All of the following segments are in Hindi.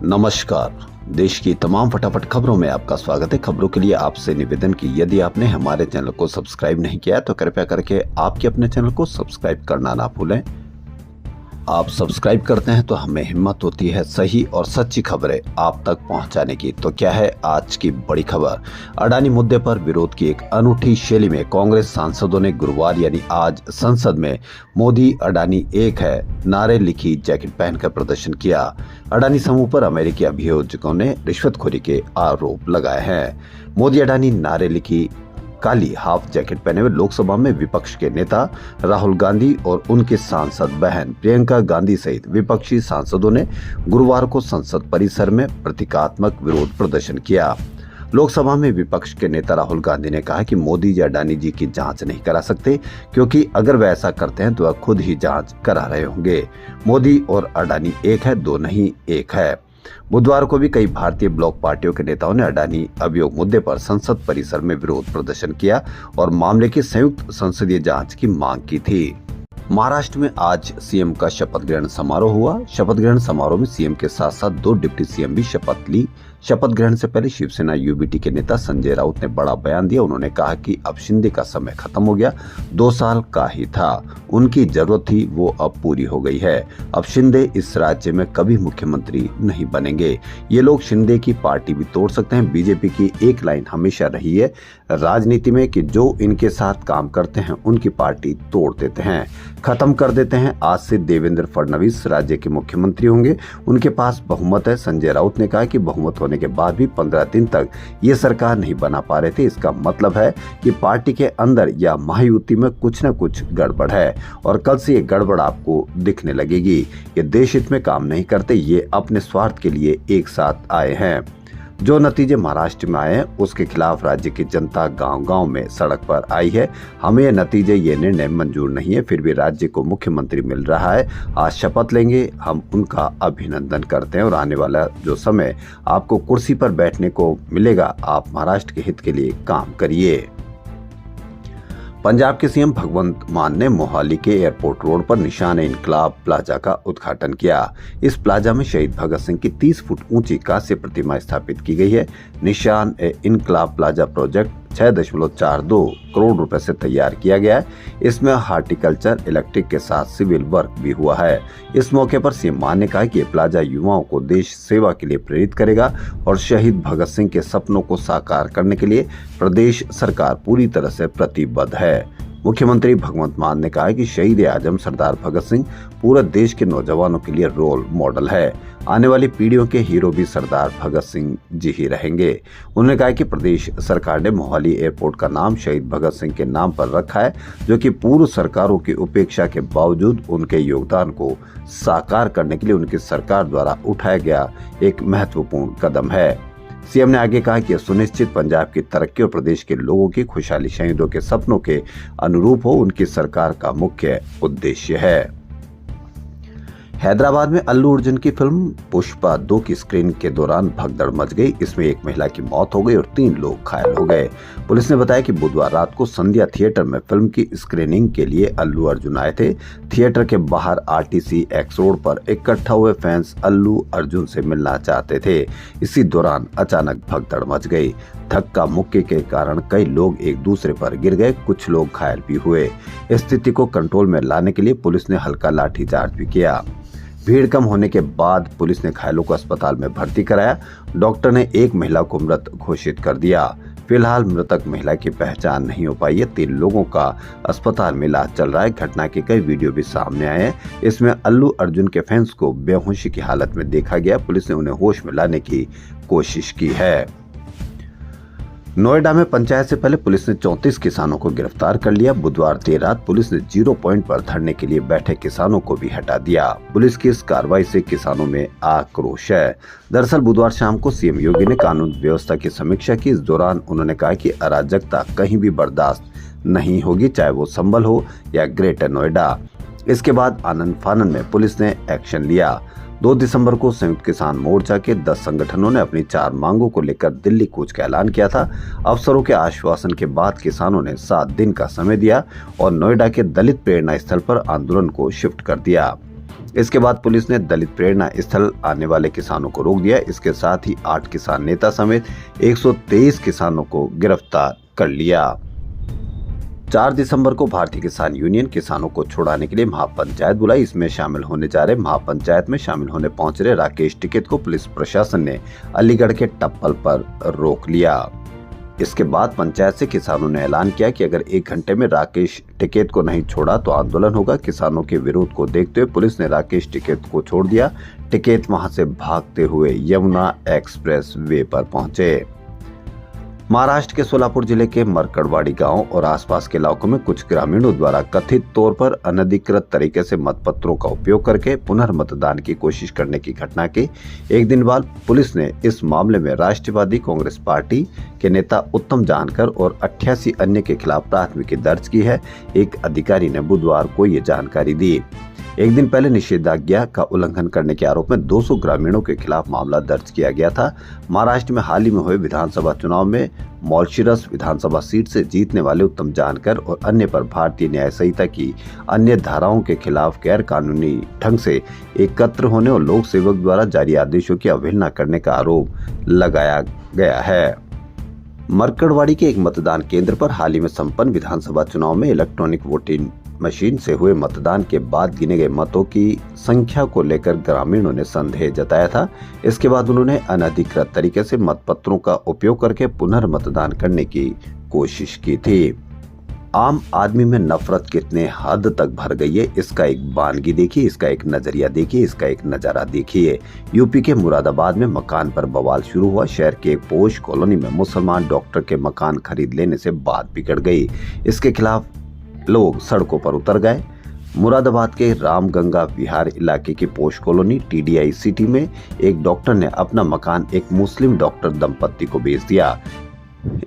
नमस्कार। देश की तमाम फटाफट खबरों में आपका स्वागत है। खबरों के लिए आपसे निवेदन कि यदि आपने हमारे चैनल को सब्सक्राइब नहीं किया है तो कृपया करके आपके अपने चैनल को सब्सक्राइब करना ना भूलें। आप सब्सक्राइब करते हैं तो हमें हिम्मत होती है सही और सच्ची खबरें आप तक पहुंचाने की। तो क्या है आज की बड़ी खबर? अडानी मुद्दे पर विरोध की एक अनूठी शैली में कांग्रेस सांसदों ने गुरुवार यानी आज संसद में मोदी अडानी एक है नारे लिखी जैकेट पहनकर प्रदर्शन किया। अडानी समूह पर अमेरिकी अभियोजकों ने रिश्वतखोरी के आरोप लगाए हैं। मोदी अडानी नारे लिखी काली हाफ जैकेट पहने हुए लोकसभा में विपक्ष के नेता राहुल गांधी और उनके सांसद बहन प्रियंका गांधी सहित विपक्षी सांसदों ने गुरुवार को संसद परिसर में प्रतीकात्मक विरोध प्रदर्शन किया। लोकसभा में विपक्ष के नेता राहुल गांधी ने कहा कि मोदी जी अडानी जी की जांच नहीं करा सकते, क्योंकि अगर वे ऐसा करते हैं तो वह खुद ही जांच करा रहे होंगे। मोदी और अडानी एक है, दो नहीं एक है। बुधवार को भी कई भारतीय ब्लॉक पार्टियों के नेताओं ने अडानी अभियोग मुद्दे पर संसद परिसर में विरोध प्रदर्शन किया और मामले की संयुक्त संसदीय जांच की मांग की थी। महाराष्ट्र में आज सीएम का शपथ ग्रहण समारोह हुआ। शपथ ग्रहण समारोह में सीएम के साथ साथ 2 डिप्टी सीएम भी शपथ ली। शपथ ग्रहण से पहले शिवसेना यूबीटी के नेता संजय राउत ने बड़ा बयान दिया। उन्होंने कहा कि अब शिंदे का समय खत्म हो गया, 2 साल का ही था, उनकी जरूरत थी, वो अब पूरी हो गई है। अब शिंदे इस राज्य में कभी मुख्यमंत्री नहीं बनेंगे। ये लोग शिंदे की पार्टी भी तोड़ सकते हैं। बीजेपी की एक लाइन हमेशा रही है राजनीति में कि जो इनके साथ काम करते हैं उनकी पार्टी तोड़ देते हैं, खत्म कर देते हैं। आज से देवेंद्र फडणवीस राज्य के मुख्यमंत्री होंगे, उनके पास बहुमत है। संजय राउत ने कहा कि बहुमत होने के बाद भी 15 दिन तक ये सरकार नहीं बना पा रहे थे। इसका मतलब है कि पार्टी के अंदर या महायुति में कुछ न कुछ गड़बड़ है और कल से ये गड़बड़ आपको दिखने लगेगी। ये देश हित में काम नहीं करते, ये अपने स्वार्थ के लिए एक साथ आए हैं। जो नतीजे महाराष्ट्र में आए हैं उसके खिलाफ राज्य की जनता गांव-गांव में सड़क पर आई है। हमें ये नतीजे, ये निर्णय मंजूर नहीं है, फिर भी राज्य को मुख्यमंत्री मिल रहा है। आज शपथ लेंगे, हम उनका अभिनंदन करते हैं और आने वाला जो समय आपको कुर्सी पर बैठने को मिलेगा, आप महाराष्ट्र के हित के लिए काम करिए। पंजाब के सीएम भगवंत मान ने मोहाली के एयरपोर्ट रोड पर निशान-ए-इनकलाब प्लाजा का उद्घाटन किया। इस प्लाजा में शहीद भगत सिंह की 30 फुट ऊंची कांस्य प्रतिमा स्थापित की गई है। निशान-ए-इनकलाब प्लाजा प्रोजेक्ट 6.42 करोड़ रुपए से तैयार किया गया है। इसमें हार्टिकल्चर, इलेक्ट्रिक के साथ सिविल वर्क भी हुआ है। इस मौके पर सीएम मान ने कहा कि ये प्लाजा युवाओं को देश सेवा के लिए प्रेरित करेगा और शहीद भगत सिंह के सपनों को साकार करने के लिए प्रदेश सरकार पूरी तरह से प्रतिबद्ध है। मुख्यमंत्री भगवंत मान ने कहा कि शहीद आजम सरदार भगत सिंह पूरे देश के नौजवानों के लिए रोल मॉडल है। आने वाली पीढ़ियों के हीरो भी सरदार भगत सिंह जी ही रहेंगे। उन्होंने कहा कि प्रदेश सरकार ने मोहाली एयरपोर्ट का नाम शहीद भगत सिंह के नाम पर रखा है, जो कि पूर्व सरकारों की उपेक्षा के बावजूद उनके योगदान को साकार करने के लिए उनकी सरकार द्वारा उठाया गया एक महत्वपूर्ण कदम है। सीएम ने आगे कहा कि यह सुनिश्चित पंजाब की तरक्की और प्रदेश के लोगों की खुशहाली शहीदों के सपनों के अनुरूप हो, उनकी सरकार का मुख्य उद्देश्य है। हैदराबाद में अल्लू अर्जुन की फिल्म पुष्पा 2 की स्क्रीनिंग के दौरान भगदड़ मच गई। इसमें एक महिला की मौत हो गई और 3 लोग घायल हो गए। पुलिस ने बताया कि बुधवार रात को संध्या थिएटर में फिल्म की स्क्रीनिंग के लिए अल्लू अर्जुन आए थे। थिएटर के बाहर आरटीसी एक्स रोड पर इकट्ठा हुए फैंस अल्लू अर्जुन से मिलना चाहते थे। इसी दौरान अचानक भगदड़ मच गई। धक्का मुक्की के कारण कई लोग एक दूसरे पर गिर गए, कुछ लोग घायल भी हुए। स्थिति को कंट्रोल में लाने के लिए पुलिस ने हल्का लाठीचार्ज भी किया। भीड़ कम होने के बाद पुलिस ने घायलों को अस्पताल में भर्ती कराया। डॉक्टर ने एक महिला को मृत घोषित कर दिया। फिलहाल मृतक महिला की पहचान नहीं हो पाई है। 3 लोगों का अस्पताल में इलाज चल रहा है। घटना के कई वीडियो भी सामने आए हैं। इसमें अल्लू अर्जुन के फैंस को बेहोशी की हालत में देखा गया। पुलिस ने उन्हें होश में लाने की कोशिश की है। नोएडा में पंचायत से पहले पुलिस ने 34 किसानों को गिरफ्तार कर लिया। बुधवार देर रात पुलिस ने 0 पॉइंट पर धरने के लिए बैठे किसानों को भी हटा दिया। पुलिस की इस कार्रवाई से किसानों में आक्रोश है। दरअसल बुधवार शाम को सीएम योगी ने कानून व्यवस्था की समीक्षा की। इस दौरान उन्होंने कहा कि अराजकता कहीं भी बर्दाश्त नहीं होगी, चाहे वो संभल हो या ग्रेटर नोएडा। इसके बाद आनंद फानन में पुलिस ने एक्शन लिया। 2 दिसंबर को संयुक्त किसान मोर्चा के 10 संगठनों ने अपनी 4 मांगों को लेकर दिल्ली कूच का ऐलान किया था। अफसरों के आश्वासन के बाद किसानों ने 7 दिन का समय दिया और नोएडा के दलित प्रेरणा स्थल पर आंदोलन को शिफ्ट कर दिया। इसके बाद पुलिस ने दलित प्रेरणा स्थल आने वाले किसानों को रोक दिया। इसके साथ ही 8 किसान नेता समेत 123 किसानों को गिरफ्तार कर लिया। 4 दिसंबर को भारतीय किसान यूनियन किसानों को छुड़ाने के लिए महापंचायत बुलाई। इसमें शामिल होने जा रहे महापंचायत में शामिल होने पहुंच रहे राकेश टिकैत को पुलिस प्रशासन ने अलीगढ़ के टप्पल पर रोक लिया। इसके बाद पंचायत से किसानों ने ऐलान किया कि अगर 1 घंटे में राकेश टिकैत को नहीं छोड़ा तो आंदोलन होगा। किसानों के विरोध को देखते हुए पुलिस ने राकेश टिकैत को छोड़ दिया। टिकैत वहां से भागते हुए यमुना एक्सप्रेस वे पर पहुंचे। महाराष्ट्र के सोलापुर जिले के मरकड़वाड़ी गांव और आसपास के इलाकों में कुछ ग्रामीणों द्वारा कथित तौर पर अनधिकृत तरीके से मतपत्रों का उपयोग करके पुनर्मतदान की कोशिश करने की घटना के एक दिन बाद पुलिस ने इस मामले में राष्ट्रवादी कांग्रेस पार्टी के नेता उत्तम जानकर और 88 अन्य के खिलाफ प्राथमिकी दर्ज की है। एक अधिकारी ने बुधवार को ये जानकारी दी। एक दिन पहले निषेधाज्ञा का उल्लंघन करने के आरोप में 200 ग्रामीणों के खिलाफ मामला दर्ज किया गया था। महाराष्ट्र में हाल ही में हुए विधानसभा चुनाव में मॉलशिरस विधानसभा सीट से जीतने वाले उत्तम जानकर और अन्य पर भारतीय न्याय संहिता की अन्य धाराओं के खिलाफ गैर कानूनी ढंग से एकत्र होने और लोक सेवक द्वारा जारी आदेशों की अवहेलना करने का आरोप लगाया गया है। मरकड़वाड़ी के एक मतदान केंद्र पर हाल ही में संपन्न विधानसभा चुनाव में इलेक्ट्रॉनिक वोटिंग मशीन से हुए मतदान के बाद गिने गए मतों की संख्या को लेकर ग्रामीणों ने संदेह जताया था। इसके बाद उन्होंने अनधिकृत तरीके से मतपत्रों का उपयोग करके पुनर्मतदान करने की कोशिश की थी। आम आदमी में नफरत कितने हद तक भर गई है, इसका एक बानगी देखिए, इसका एक नजरिया देखिए, इसका एक नजारा देखिए। यूपी के मुरादाबाद में मकान पर बवाल शुरू हुआ। शहर के एक पोश कॉलोनी में मुसलमान डॉक्टर के मकान खरीद लेने से बात बिगड़ गई। इसके खिलाफ लोग सड़कों पर उतर गए। मुरादाबाद के रामगंगा विहार इलाके की पोश कॉलोनी TDI सिटी में एक डॉक्टर ने अपना मकान एक मुस्लिम डॉक्टर दंपत्ति को बेच दिया।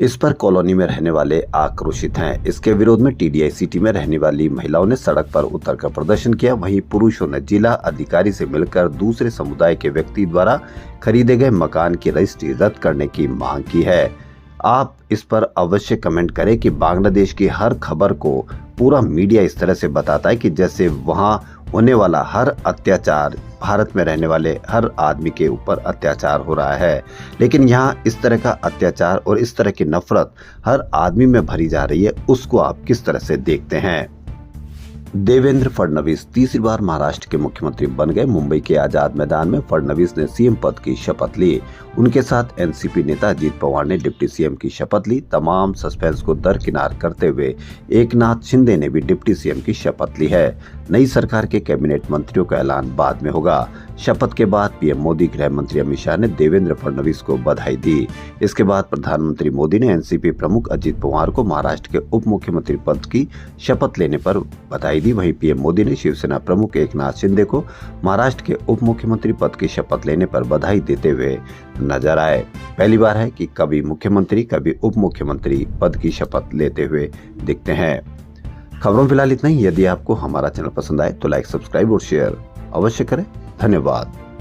इस पर कॉलोनी में रहने वाले आक्रोशित हैं। इसके विरोध में TDI सिटी में रहने वाली महिलाओं ने सड़क पर उतरकर प्रदर्शन किया। वहीं पुरुषों ने जिला अधिकारी से मिलकर दूसरे समुदाय के व्यक्ति द्वारा खरीदे गए मकान की रजिस्ट्री रद्द करने की मांग की है। आप इस पर अवश्य कमेंट करें कि बांग्लादेश की हर खबर को पूरा मीडिया इस तरह से बताता है कि जैसे वहां होने वाला हर अत्याचार भारत में रहने वाले हर आदमी के ऊपर अत्याचार हो रहा है, लेकिन यहाँ इस तरह का अत्याचार और इस तरह की नफरत हर आदमी में भरी जा रही है। उसको आप किस तरह से देखते हैं? देवेंद्र फडणवीस तीसरी बार महाराष्ट्र के मुख्यमंत्री बन गए। मुंबई के आजाद मैदान में फडणवीस ने CM पद की शपथ ली। उनके साथ NCP नेता अजीत पवार ने डिप्टी CM की शपथ ली। तमाम सस्पेंस को दरकिनार करते हुए एकनाथ शिंदे ने भी डिप्टी CM की शपथ ली है। नई सरकार के कैबिनेट मंत्रियों का ऐलान बाद में होगा। शपथ के बाद PM मोदी, गृह मंत्री अमित शाह ने देवेंद्र फडणवीस को बधाई दी। इसके बाद प्रधानमंत्री मोदी ने NCP प्रमुख अजीत पवार को महाराष्ट्र के उप मुख्यमंत्री पद की शपथ लेने पर बधाई दी। वहीं PM मोदी ने शिवसेना प्रमुख एकनाथ शिंदे को महाराष्ट्र के उप मुख्यमंत्री पद की शपथ लेने पर बधाई देते हुए नजर आए। पहली बार है कि कभी मुख्यमंत्री कभी उप मुख्यमंत्री पद की शपथ लेते हुए दिखते हैं। खबरों फिलहाल इतना ही। यदि आपको हमारा चैनल पसंद आए तो लाइक, सब्सक्राइब और शेयर अवश्य करें। धन्यवाद।